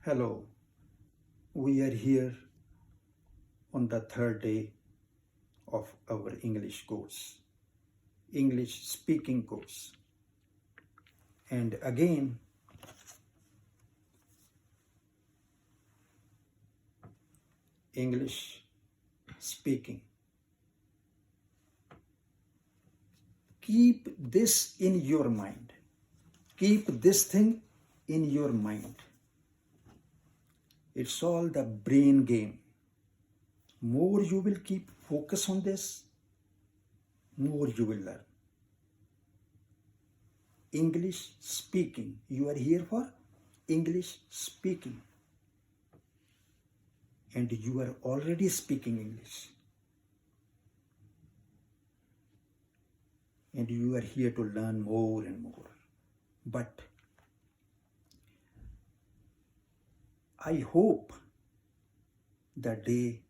Hello, we are here on the third day of our English course, English speaking course. And again, English speaking. Keep this in your mind. Keep this thing in your mind. It's all the brain game. More you will keep focus on this, more you will learn. English speaking. You are here for English speaking. And you are already speaking English. And you are here to learn more and more. But I hope the day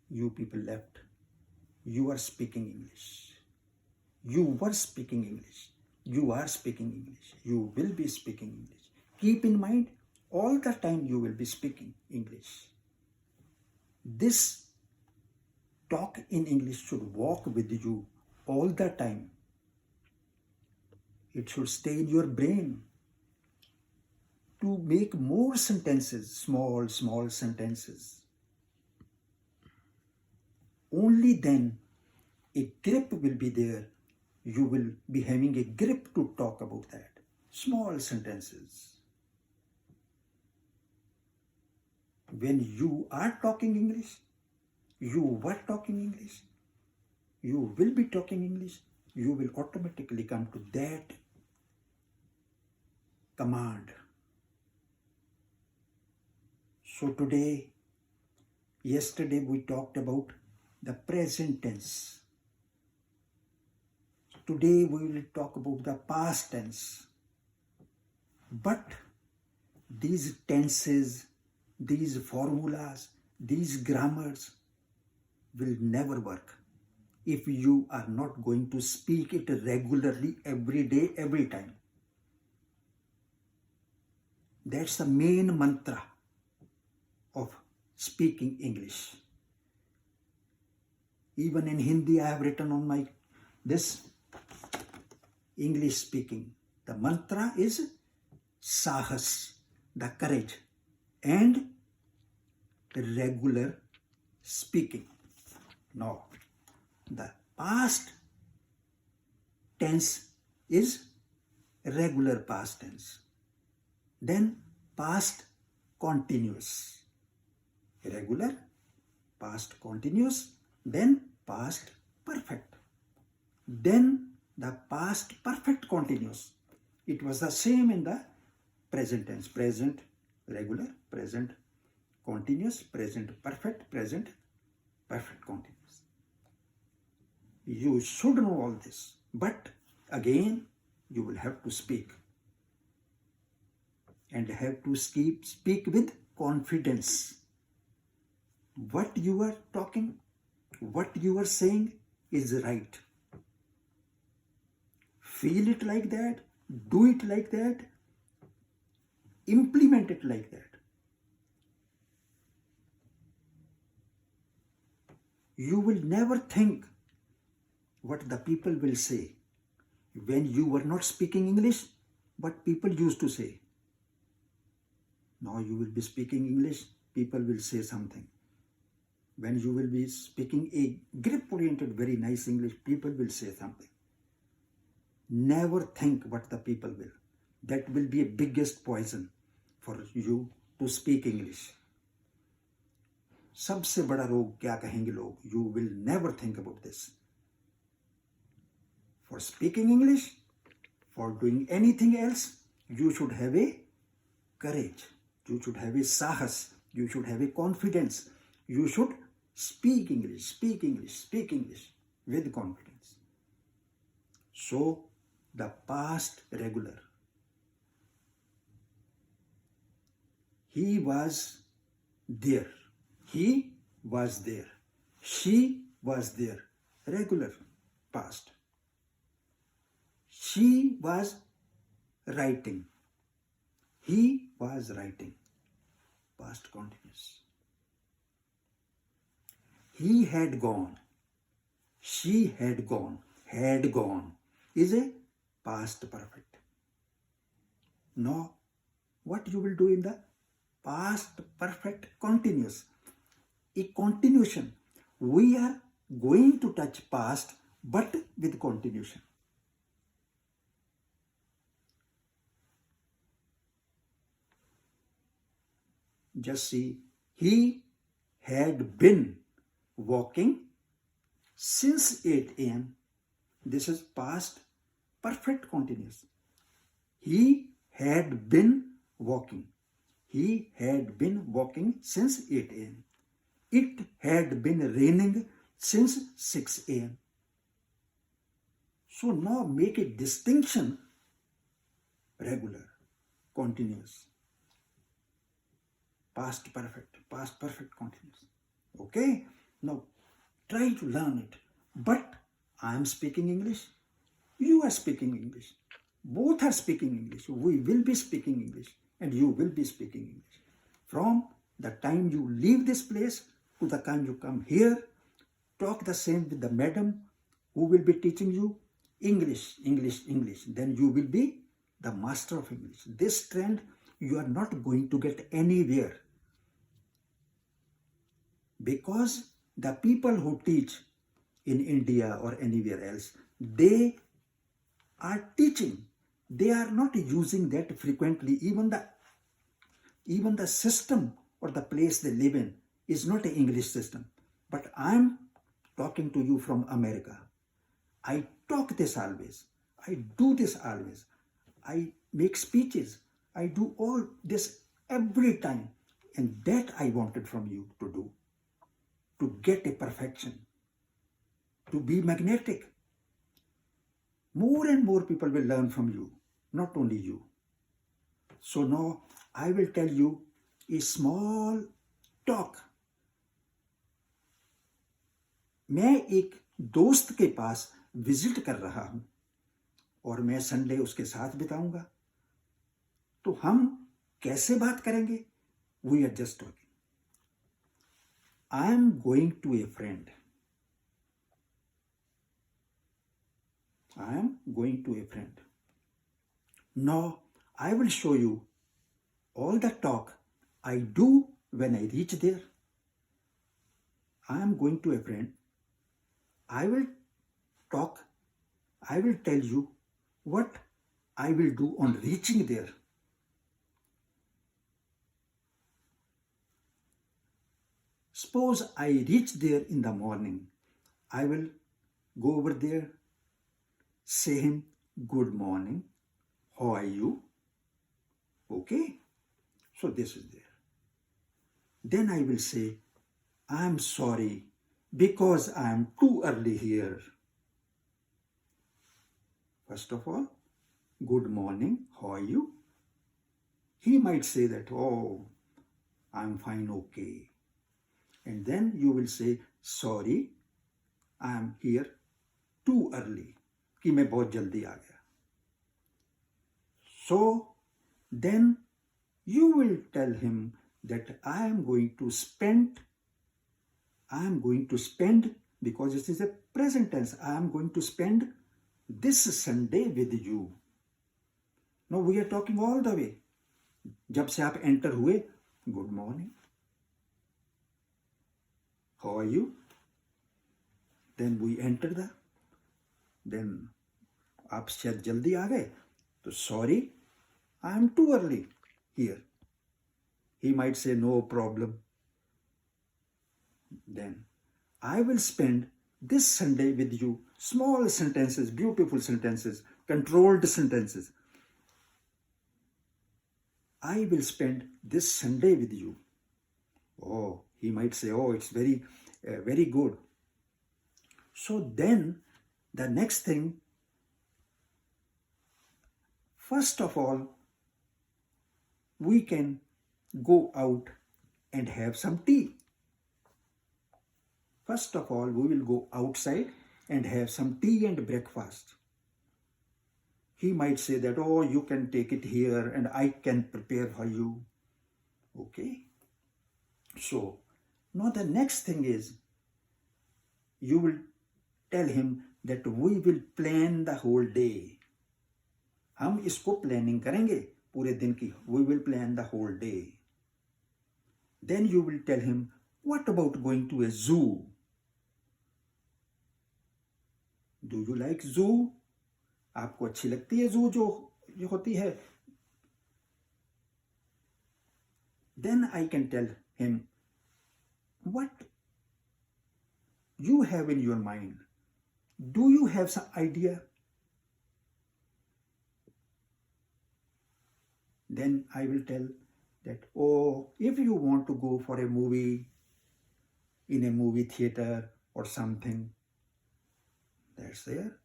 you people left, you are speaking English. You were speaking English. You are speaking English. You will be speaking English. Keep in mind, all the time you will be speaking English. This talk in English should walk with you all the time. It should stay in your brain to make more sentences, small sentences. Only then a grip will be there. You will be having a grip to talk about that. Small sentences. When you are talking English, you were talking English, you will be talking English, you will automatically come to that command. So yesterday we talked about the present tense. Today we will talk about the past tense. But these tenses, these formulas, these grammars will never work if you are not going to speak it regularly every day, every time. That's the main mantra of speaking English. Even in Hindi, I have written on this English speaking. The mantra is sahas, the courage, and regular speaking. Now, the past tense is regular past tense. Then past continuous. Regular, past continuous, then past perfect. Then the past perfect continuous. It was the same in the present tense. Present regular, present continuous, present perfect continuous. You should know all this. But again, you will have to speak. And have to speak with confidence. What you are talking, what you are saying is right. Feel it like that, do it like that, implement it like that. You will never think what the people will say. When you were not speaking English, what people used to say. Now you will be speaking English, people will say something. When you will be speaking a grip-oriented, very nice English, people will say something. Never think what the people will. That will be a biggest poison for you to speak English. सबसे बड़ा रोग क्या कहेंगे लोग? You will never think about this. For speaking English, for doing anything else, you should have a courage. You should have a sahas. You should have a confidence. You should speak English with confidence. So, the past regular. He was there. He was there. She was there. Regular past. She was writing. He was writing. Past continuous. He had gone. She had gone. Had gone is a past perfect. Now, what you will do in the past perfect continuous? A continuation. We are going to touch past but with continuation. Just see, he had been walking since 8 a.m. This is past perfect continuous. He had been walking. He had been walking since 8 a.m. It had been raining since 6 a.m. So now make a distinction: regular, continuous, past perfect, continuous. Okay? Now try to learn it. But I am speaking English. You are speaking English. Both are speaking English. We will be speaking English and you will be speaking English. From the time you leave this place to the time you come here, talk the same with the madam who will be teaching you English, English, English. Then you will be the master of English. This trend, you are not going to get anywhere. Because the people who teach in India or anywhere else, they are teaching. They are not using that frequently. Even the system or the place they live in is not an English system. But I am talking to you from America. I talk this always. I do this always. I make speeches. I do all this every time. And that I wanted from you to do. To get a perfection. To be magnetic. More and more people will learn from you. Not only you. So now I will tell you a small talk. मैं एक दोस्त के पास visit कर रहा हूं और मैं Sunday उसके साथ बिताऊंगा. तो हम कैसे बात करेंगे? We are just talking. I am going to a friend. I am going to a friend. Now I will show you all the talk I do when I reach there. I am going to a friend. I will talk. I will tell you what I will do on reaching there. Suppose I reach there in the morning. I will go over there, say him, good morning, how are you? Okay? So this is there. Then I will say, I am sorry because I am too early here. First of all, good morning, how are you? He might say that, oh, I am fine, okay. And then you will say, sorry, I am here too early. कि मैं बहुत जल्दी आ गया. So then you will tell him that I am going to spend, because this is a present tense, I am going to spend this Sunday with you. Now we are talking all the way. जब से आप enter हुए, good morning. How are you? Then we enter then आप शायद जल्दी आ गए, तो sorry, I am too early here. He might say no problem. Then I will spend this Sunday with you. Small sentences, beautiful sentences, controlled sentences. I will spend this Sunday with you. Oh, he might say, oh, it's very, very good. So then the next thing, first of all, we can go out and have some tea. First of all, we will go outside and have some tea and breakfast. he might say that, oh, you can take it here and I can prepare for you. Okay? So, now the next thing is, you will tell him that we will plan the whole day. हम इसको planning करेंगे पूरे दिन की. We will plan the whole day. Then you will tell him, what about going to a zoo? Do you like zoo? आपको अच्छी लगती है zoo जो होती है? Then I can tell him, what you have in your mind. Do you have some idea? Then I will tell that, oh, if you want to go for a movie in a movie theater or something, that's there.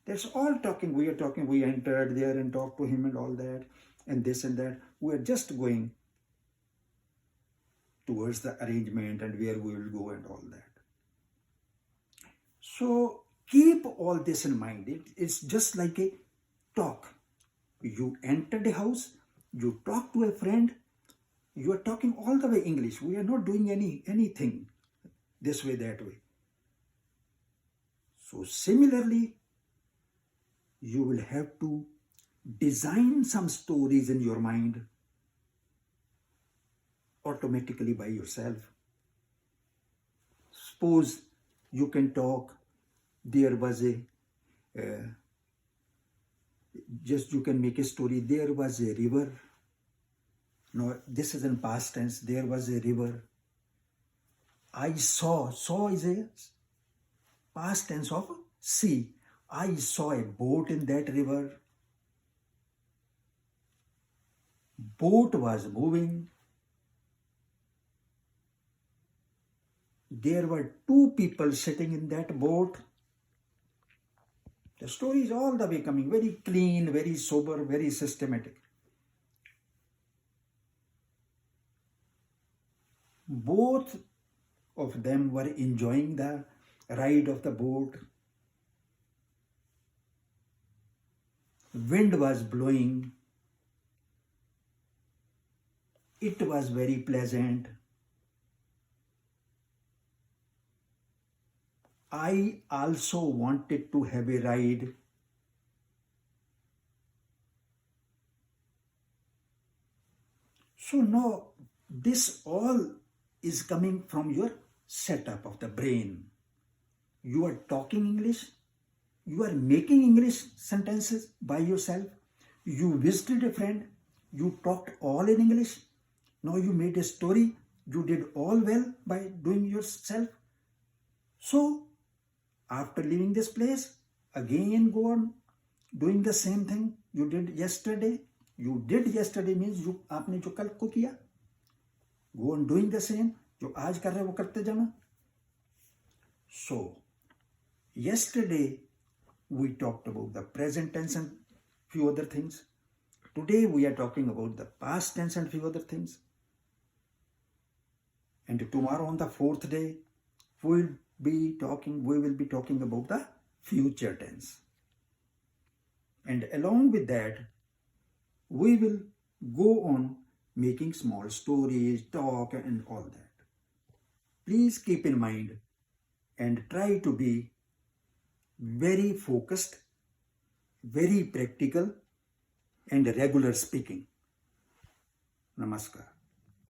That's all talking. We are talking. We entered there and talked to him and all that and this and that. We are just going towards the arrangement and where we will go and all that. So keep all this in mind. It's just like a talk. You entered a house, you talk to a friend, you are talking all the way English. We are not doing anything this way, that way. So similarly, you will have to design some stories in your mind automatically by yourself. Suppose you can talk, there was just you can make a story, there was a river. No, this is in past tense. There was a river. I saw is a past tense of see. I saw a boat in that river. Boat was moving. There were two people sitting in that boat. The story is all the way coming very clean, very sober, very systematic. Both of them were enjoying the ride of the boat. Wind was blowing. It was very pleasant. I also wanted to have a ride. So now this all is coming from your setup of the brain. You are talking English. You are making English sentences by yourself. You visited a friend. You talked all in English. Now you made a story. You did all well by doing yourself. So after leaving this place, again go on doing the same thing you did yesterday. You did yesterday means you आपने जो कल को किया. Go on doing the same. जो आज कर रहे हो वो करते जाना. So yesterday we talked about the present tense and few other things. Today we are talking about the past tense and few other things. And tomorrow on the fourth day we will be talking about the future tense. And along with that, we will go on making small stories, talk and all that. Please keep in mind and try to be very focused, very practical and regular speaking. Namaskar.